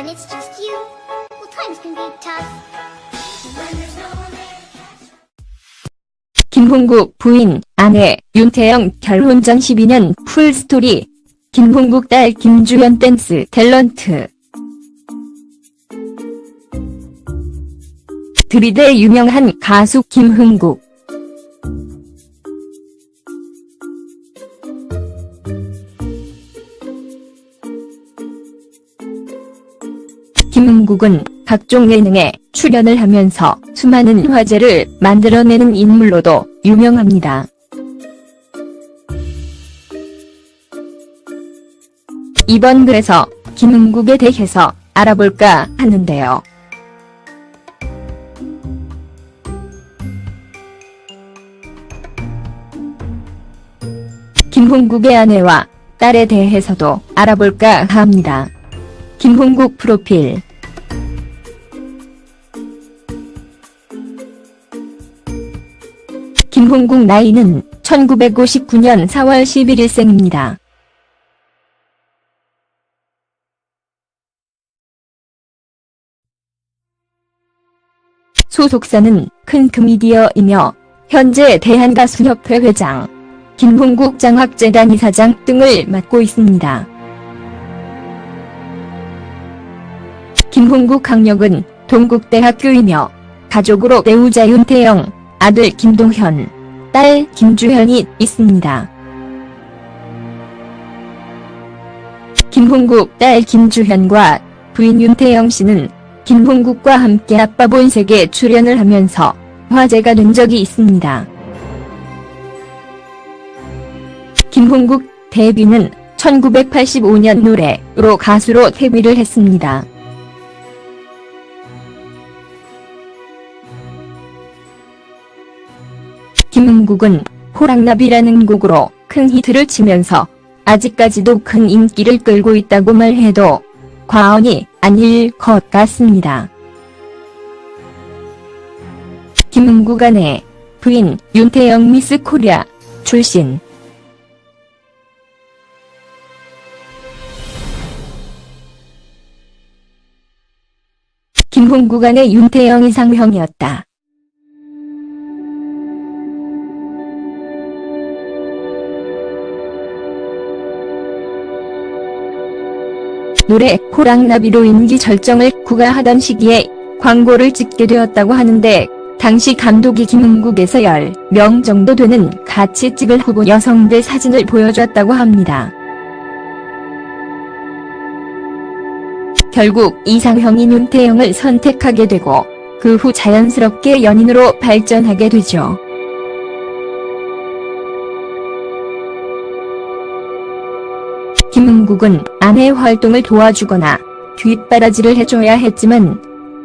it's just you, well, times can be tough. When there's no one there to catch. 김홍국 부인, 아내, 윤태영 결혼 전 12년 풀스토리. 김홍국 딸 김주현 댄스 탤런트. 들이대 유명한 가수 김흥국. 김흥국은 각종 예능에 출연을 하면서 수많은 화제를 만들어내는 인물로도 유명합니다. 이번 글에서 김흥국에 대해서 알아볼까 하는데요. 김홍국의 아내와 딸에 대해서도 알아볼까 합니다. 김홍국 프로필. 김홍국 나이는 1959년 4월 11일생입니다. 소속사는 큰크미디어이며 현재 대한가수협회 회장, 김홍국 장학재단 이사장 등을 맡고 있습니다. 김홍국 학력은 동국대학교이며 가족으로 배우자 윤태영, 아들 김동현, 딸 김주현이 있습니다. 김홍국 딸 김주현과 부인 윤태영 씨는 김홍국과 함께 아빠 본색에 출연을 하면서 화제가 된 적이 있습니다. 김홍국 데뷔는 1985년 노래로 가수로 데뷔를 했습니다. 김흥국은 호랑나비라는 곡으로 큰 히트를 치면서 아직까지도 큰 인기를 끌고 있다고 말해도 과언이 아닐 것 같습니다. 김흥국 아내, 부인 윤태영 미스 코리아 출신. 김홍국 아내 윤태영 이상형이었다. 노래 호랑나비로 인기 절정을 구가하던 시기에 광고를 찍게 되었다고 하는데 당시 감독이 김흥국에서 10명 정도 되는 같이 찍을 후보 여성들 사진을 보여줬다고 합니다. 결국 이상형인 윤태영을 선택하게 되고 그 후 자연스럽게 연인으로 발전하게 되죠. 김흥국은 아내의 활동을 도와주거나 뒷바라지를 해줘야 했지만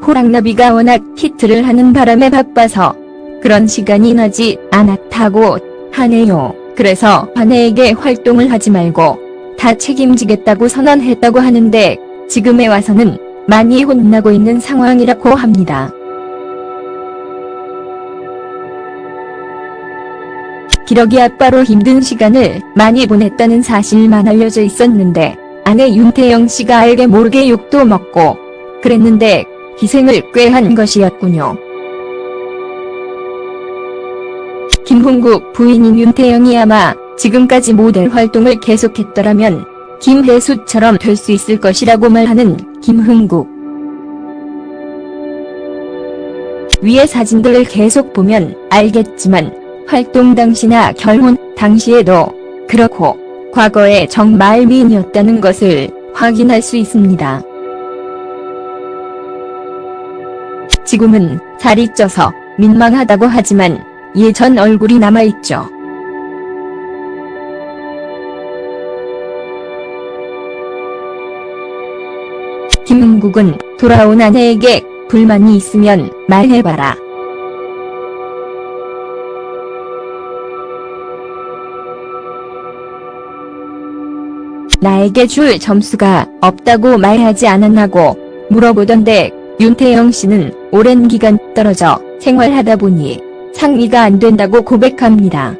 호랑나비가 워낙 히트를 하는 바람에 바빠서 그런 시간이 나지 않았다고 하네요. 그래서 아내에게 활동을 하지 말고 다 책임지겠다고 선언했다고 하는데 지금에 와서는 많이 혼나고 있는 상황이라고 합니다. 기러기 아빠로 힘든 시간을 많이 보냈다는 사실만 알려져 있었는데 아내 윤태영 씨가 알게 모르게 욕도 먹고 그랬는데 희생을 꽤 한 것이었군요. 김홍국 부인인 윤태영이 아마 지금까지 모델 활동을 계속했더라면 김혜수처럼 될 수 있을 것이라고 말하는 김흥국. 위의 사진들을 계속 보면 알겠지만 활동 당시나 결혼 당시에도 그렇고 과거에 정말 미인이었다는 것을 확인할 수 있습니다. 지금은 살이 쪄서 민망하다고 하지만 예전 얼굴이 남아있죠. 김흥국은 돌아온 아내에게 불만이 있으면 말해봐라. 나에게 줄 점수가 없다고 말하지 않았냐고 물어보던데 윤태영 씨는 오랜 기간 떨어져 생활하다 보니 상의가 안 된다고 고백합니다.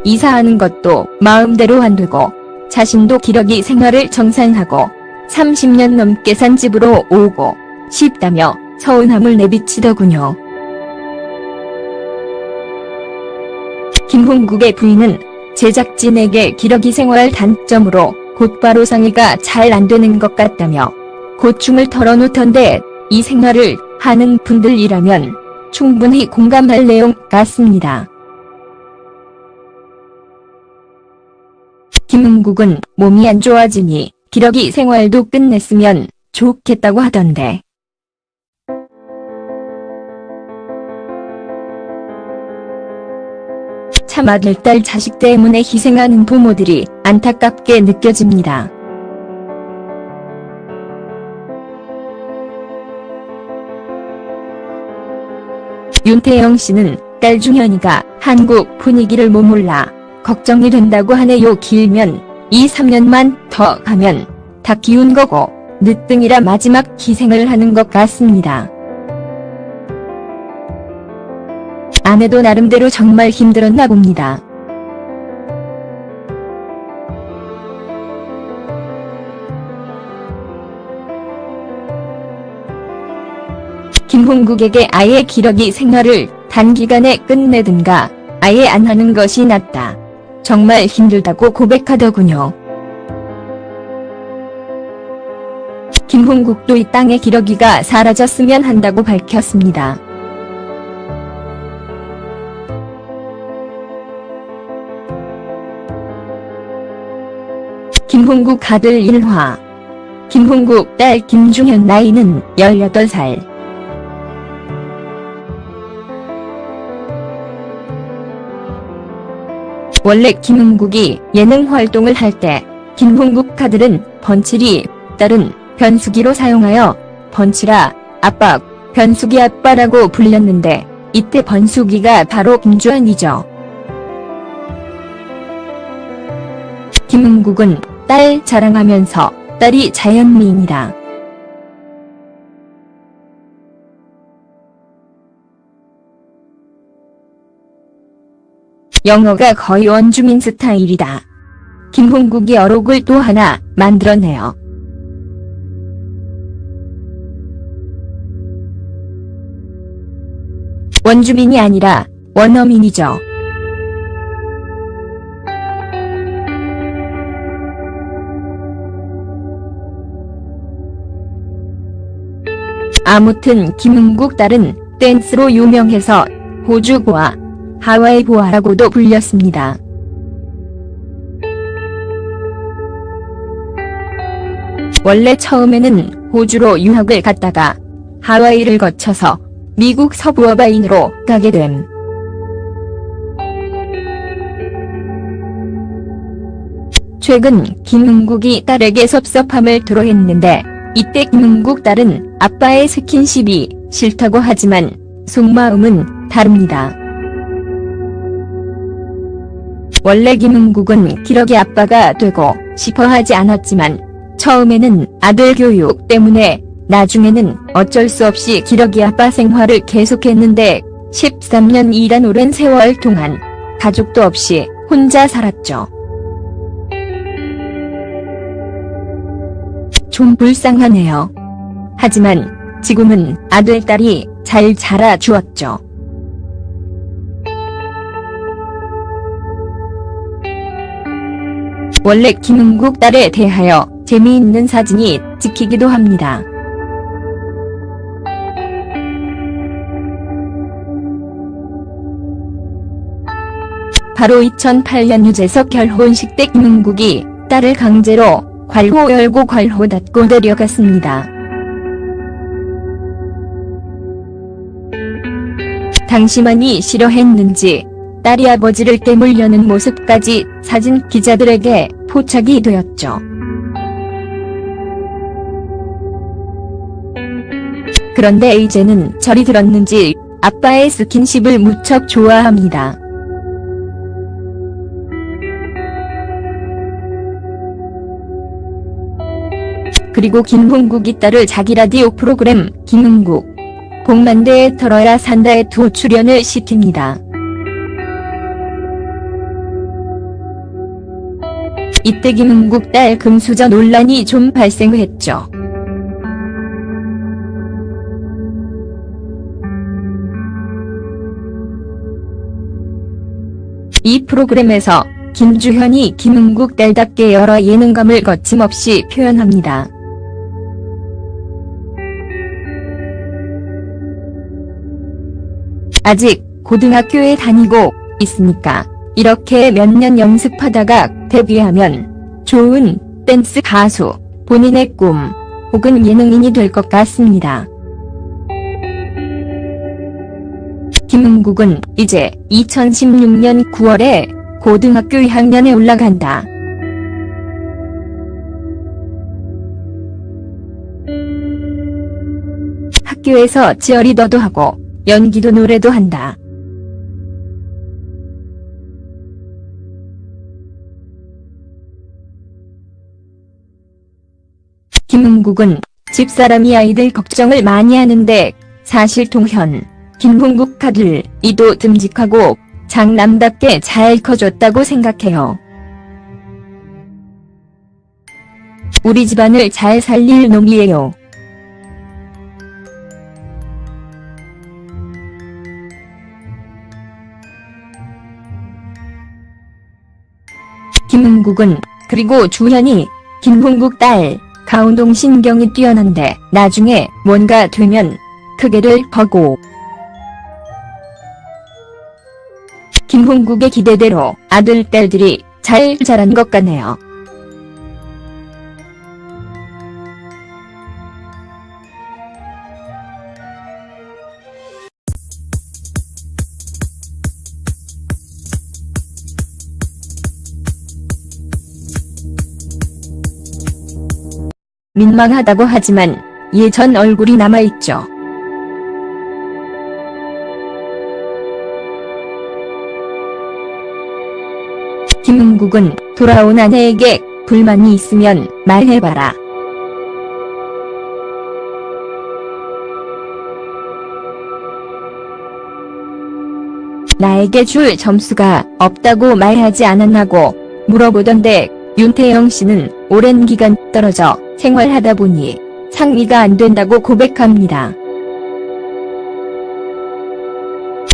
이사하는 것도 마음대로 안 되고 자신도 기러기 생활을 정산하고 30년 넘게 산 집으로 오고 싶다며 서운함을 내비치더군요. 김홍국의 부인은 제작진에게 기러기 생활 단점으로 곧바로 상의가 잘 안되는 것 같다며 고충을 털어놓던데 이 생활을 하는 분들이라면 충분히 공감할 내용 같습니다. 김홍국은 몸이 안 좋아지니 기러기 생활도 끝냈으면 좋겠다고 하던데. 참 아들, 딸, 자식 때문에 희생하는 부모들이 안타깝게 느껴집니다. 윤태영 씨는 딸 중현이가 한국 분위기를 못 몰라 걱정이 된다고 하네요. 길면 2~3년만 더 가면 다 키운 거고 늦둥이라 마지막 희생을 하는 것 같습니다. 아내도 나름대로 정말 힘들었나 봅니다. 김홍국에게 아예 기러기 생활을 단기간에 끝내든가 아예 안 하는 것이 낫다. 정말 힘들다고 고백하더군요. 김홍국도 이 땅에 기러기가 사라졌으면 한다고 밝혔습니다. 김홍국 아들 일화, 김홍국 딸 김중현, 나이는 18살. 원래 김홍국이 예능 활동을 할 때 김홍국 아들은 번칠이, 딸은 변숙이로 사용하여 번칠아, 아빠, 변숙이 아빠라고 불렸는데 이때 번숙이가 바로 김주현이죠. 김홍국은 딸 자랑하면서 딸이 자연미인이다. 영어가 거의 원주민 스타일이다. 김홍국이 어록을 또 하나 만들어내요. 원주민이 아니라 원어민이죠. 아무튼 김홍국 딸은 댄스로 유명해서 호주보아, 하와이 보아라고도 불렸습니다. 원래 처음에는 호주로 유학을 갔다가 하와이를 거쳐서 미국 서부어바인으로 가게 됨. 최근 김홍국이 딸에게 섭섭함을 토로했는데 이때 김홍국 딸은 아빠의 스킨십이 싫다고 하지만 속마음은 다릅니다. 원래 김홍국은 기러기 아빠가 되고 싶어 하지 않았지만 처음에는 아들 교육 때문에 나중에는 어쩔 수 없이 기러기 아빠 생활을 계속했는데 13년이란 오랜 세월 동안 가족도 없이 혼자 살았죠. 좀 불쌍하네요. 하지만 지금은 아들, 딸이 잘 자라주었죠. 원래 김홍국 딸에 대하여 재미있는 사진이 찍히기도 합니다. 바로 2008년 유재석 결혼식 때 김홍국이 딸을 강제로 괄호 열고 괄호 닫고 데려갔습니다. 당시만이 싫어했는지 딸이 아버지를 깨물려는 모습까지 사진 기자들에게 포착이 되었죠. 그런데 이제는 철이 들었는지 아빠의 스킨십을 무척 좋아합니다. 그리고 김홍국이 딸을 자기 라디오 프로그램 김홍국 복만대에 털어야 산다에 또 출연을 시킵니다. 이때 김은국 딸 금수저 논란이 좀 발생했죠. 이 프로그램에서 김주현이 김은국 딸답게 여러 예능감을 거침없이 표현합니다. 아직 고등학교에 다니고 있으니까 이렇게 몇 년 연습하다가 데뷔하면 좋은 댄스 가수, 본인의 꿈, 혹은 예능인이 될 것 같습니다. 김은국은 이제 2016년 9월에 고등학교 2학년에 올라간다. 학교에서 치어리더도 하고 연기도 노래도 한다. 김은국은 집사람이 아이들 걱정을 많이 하는데 사실 동현, 김홍국 아들 이도 듬직하고 장남답게 잘 커줬다고 생각해요. 우리 집안을 잘 살릴 놈이에요. 김은국은 그리고 주현이 김홍국 딸 가운동 신경이 뛰어난데 나중에 뭔가 되면 크게를 거고 김홍국의 기대대로 아들 딸들이 잘 자란 것 같네요. 민망하다고 하지만 예전 얼굴이 남아있죠. 김은국은 돌아온 아내에게 불만이 있으면 말해봐라. 나에게 줄 점수가 없다고 말하지 않았나고 물어보던데 윤태영 씨는 오랜 기간 떨어져 생활하다 보니 상의가 안 된다고 고백합니다.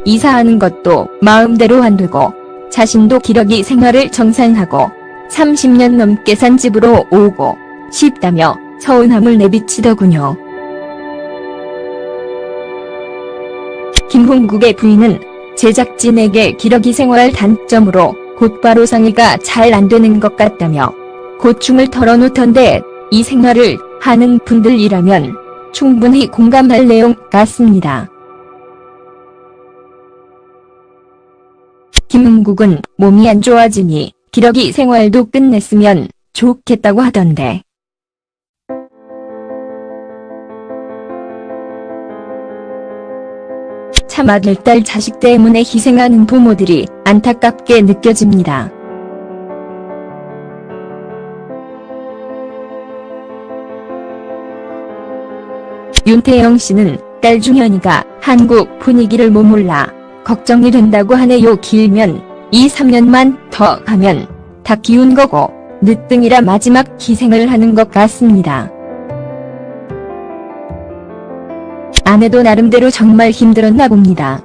이사하는 것도 마음대로 안 되고 자신도 기러기 생활을 정산하고 30년 넘게 산 집으로 오고 싶다며 서운함을 내비치더군요. 김홍국의 부인은 제작진에게 기러기 생활 단점으로 곧바로 상의가 잘 안 되는 것 같다며 고충을 털어놓던데 이 생활을 하는 분들이라면 충분히 공감할 내용 같습니다. 김은국은 몸이 안 좋아지니 기러기 생활도 끝냈으면 좋겠다고 하던데. 참 아들, 딸, 자식 때문에 희생하는 부모들이 안타깝게 느껴집니다. 윤태영 씨는 딸 주현이가 한국 분위기를 못 몰라 걱정이 된다고 하네요. 길면 2~3년만 더 가면 다 키운 거고 늦둥이라 마지막 희생을 하는 것 같습니다. 아내도 나름대로 정말 힘들었나 봅니다.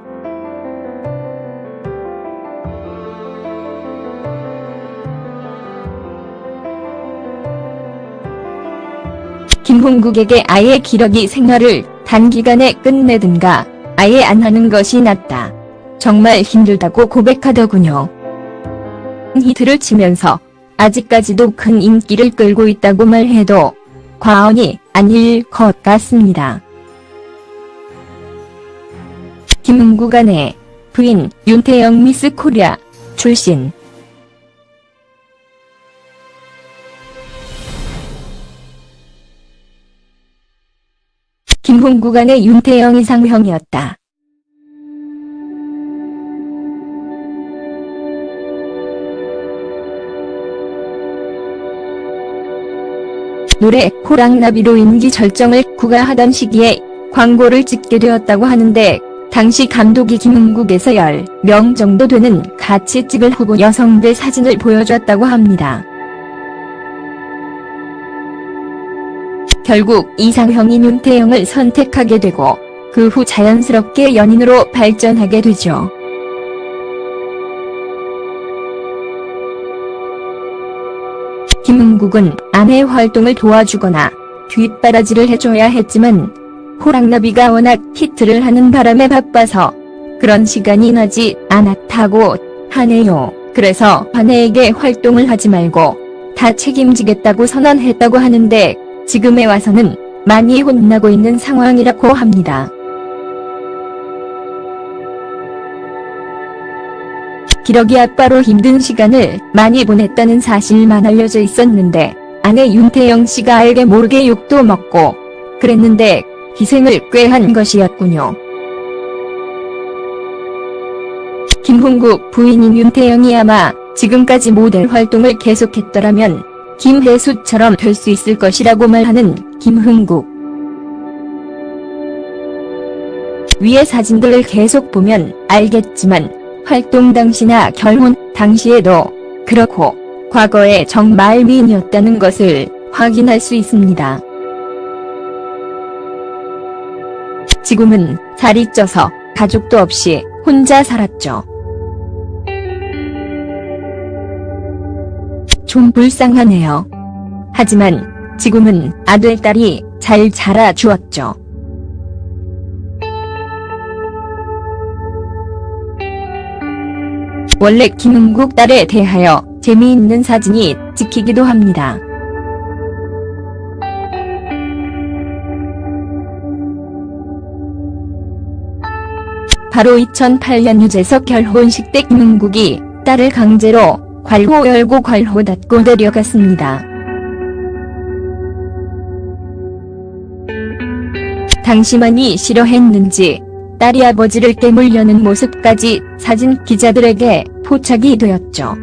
김홍국에게 아예 기러기 생활을 단기간에 끝내든가 아예 안 하는 것이 낫다. 정말 힘들다고 고백하더군요. 히트를 치면서 아직까지도 큰 인기를 끌고 있다고 말해도 과언이 아닐 것 같습니다. 김은국 아내, 부인 윤태영 미스 코리아 출신. 김홍국 아내 윤태영 이상형이었다. 노래 호랑나비로 인기 절정을 구가하던 시기에 광고를 찍게 되었다고 하는데 당시 감독이 김은국에서 10명 정도 되는 같이 찍을 후보 여성들 사진을 보여줬다고 합니다. 결국 이상형인 윤태영을 선택하게 되고 그 후 자연스럽게 연인으로 발전하게 되죠. 김흥국은 아내의 활동을 도와주거나 뒷바라지를 해줘야 했지만 호랑나비가 워낙 히트를 하는 바람에 바빠서 그런 시간이 나지 않았다고 하네요. 그래서 아내에게 활동을 하지 말고 다 책임지겠다고 선언했다고 하는데 지금에 와서는 많이 혼나고 있는 상황이라고 합니다. 기러기 아빠로 힘든 시간을 많이 보냈다는 사실만 알려져 있었는데 아내 윤태영 씨가 알게 모르게 욕도 먹고 그랬는데 희생을 꽤 한 것이었군요. 김흥국 부인인 윤태영이 아마 지금까지 모델 활동을 계속했더라면 김혜수처럼 될 수 있을 것이라고 말하는 김흥국. 위의 사진들을 계속 보면 알겠지만 활동 당시나 결혼 당시에도 그렇고 과거에 정말 미인이었다는 것을 확인할 수 있습니다. 지금은 살이 쪄서 가족도 없이 혼자 살았죠. 좀 불쌍하네요. 하지만 지금은 아들, 딸이 잘 자라주었죠. 원래 김흥국 딸에 대하여 재미있는 사진이 찍히기도 합니다. 바로 2008년 유재석 결혼식 때 김흥국이 딸을 강제로 괄호 열고 괄호 닫고 데려갔습니다. 당시만이 싫어했는지 딸이 아버지를 깨물려는 모습까지 사진 기자들에게 포착이 되었죠.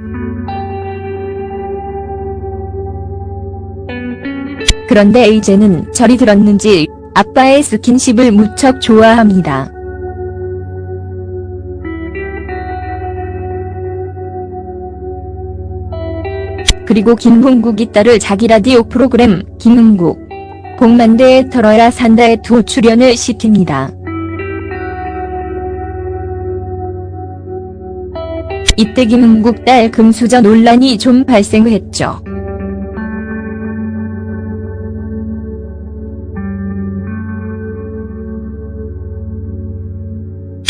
그런데 이제는 절이 들었는지 아빠의 스킨십을 무척 좋아합니다. 그리고 김흥국이 딸을 자기 라디오 프로그램 김흥국 복만대에 털어야 산다에 또 출연을 시킵니다. 이때 김흥국 딸 금수저 논란이 좀 발생했죠.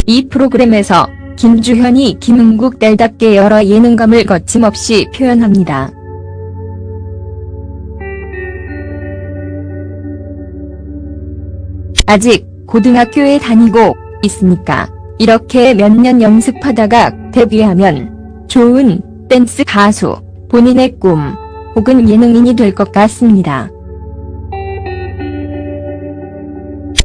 이 프로그램에서 김주현이 김흥국 딸답게 여러 예능감을 거침없이 표현합니다. 아직 고등학교에 다니고 있으니까 이렇게 몇 년 연습하다가 데뷔하면 좋은 댄스 가수, 본인의 꿈, 혹은 예능인이 될 것 같습니다.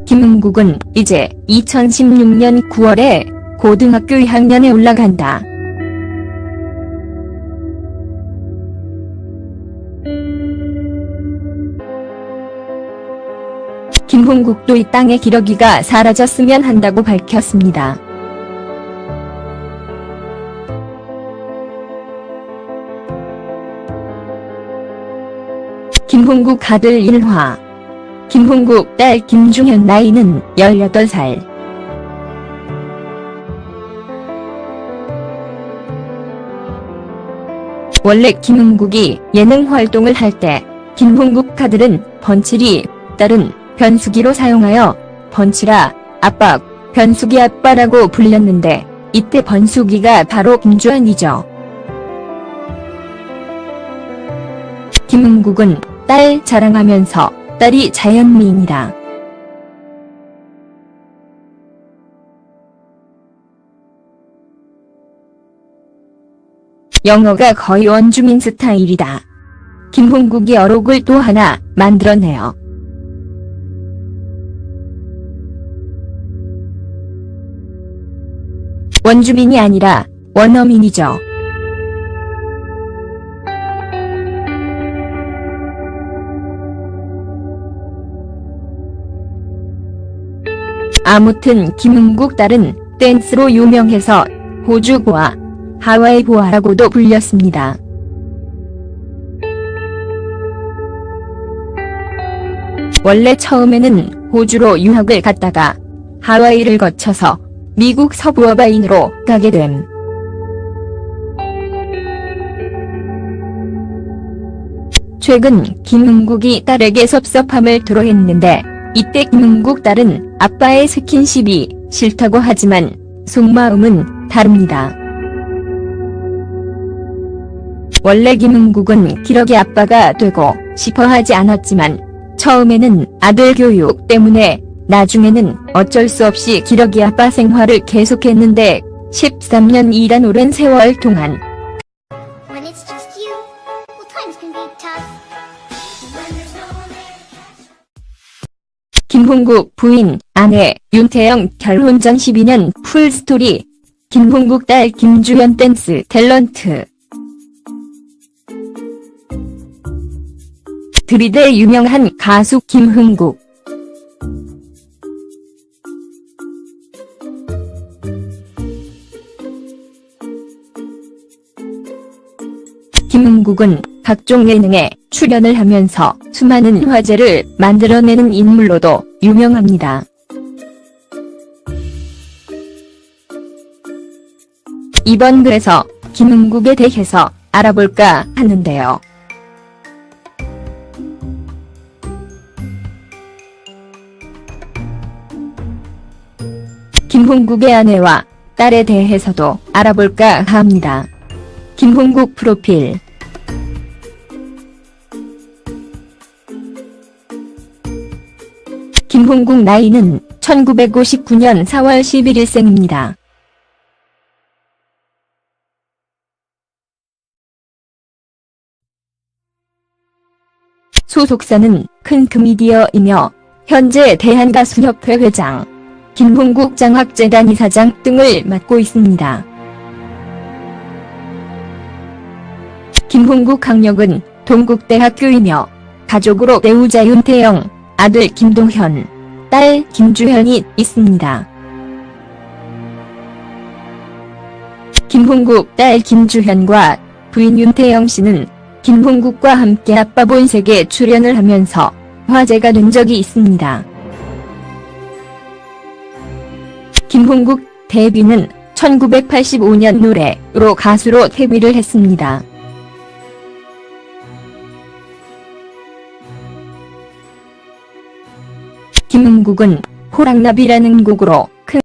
김흥국은 이제 2016년 9월에 고등학교 2학년에 올라간다. 김흥국도 이 땅의 기러기가 사라졌으면 한다고 밝혔습니다. 김흥국 아들 일화, 김흥국 딸 김중현 나이는 18살. 원래 김흥국이 예능 활동을 할 때 김흥국 아들은 번칠이, 딸은 변숙이로 사용하여 번칠아, 아빠, 변숙이 아빠라고 불렸는데 이때 번숙이가 바로 김주현이죠. 김흥국은 딸 자랑하면서 딸이 자연미인이다. 영어가 거의 원주민 스타일이다. 김흥국이 어록을 또 하나 만들어내요. 원주민이 아니라 원어민이죠. 아무튼 김흥국 딸은 댄스로 유명해서 호주 보아, 하와이 보아라고도 불렸습니다. 원래 처음에는 호주로 유학을 갔다가 하와이를 거쳐서 미국 서부어바인으로 가게 됨. 최근 김흥국이 딸에게 섭섭함을 토로했는데 이때 김흥국 딸은 아빠의 스킨십이 싫다고 하지만 속마음은 다릅니다. 원래 김흥국은 기러기 아빠가 되고 싶어 하지 않았지만 처음에는 아들 교육 때문에 나중에는 어쩔 수 없이 기러기 아빠 생활을 계속했는데 13년 이란 오랜 세월 동안 When it's just you, well, times can be tough. When there's no one there to catch. 김홍국 부인, 아내, 윤태영 결혼 전 12년 풀스토리. 김홍국 딸 김주현 댄스 탤런트. 들이대 유명한 가수 김흥국. 김흥국은 각종 예능에 출연을 하면서 수많은 화제를 만들어내는 인물로도 유명합니다. 이번 글에서 김흥국에 대해서 알아볼까 하는데요. 김홍국의 아내와 딸에 대해서도 알아볼까 합니다. 김홍국 프로필. 김홍국 나이는 1959년 4월 11일 생입니다. 소속사는 큰크미디어이며 현재 대한가수협회 회장, 김홍국 장학재단 이사장 등을 맡고 있습니다. 김홍국 학력은 동국대학교이며 가족으로 배우자 윤태영, 아들 김동현, 딸 김주현이 있습니다. 김홍국 딸 김주현과 부인 윤태영 씨는 김홍국과 함께 아빠 본색에 출연을 하면서 화제가 된 적이 있습니다. 김홍국 데뷔는 1985년 노래로 가수로 데뷔를 했습니다. 김흥국은 호랑나비라는 곡으로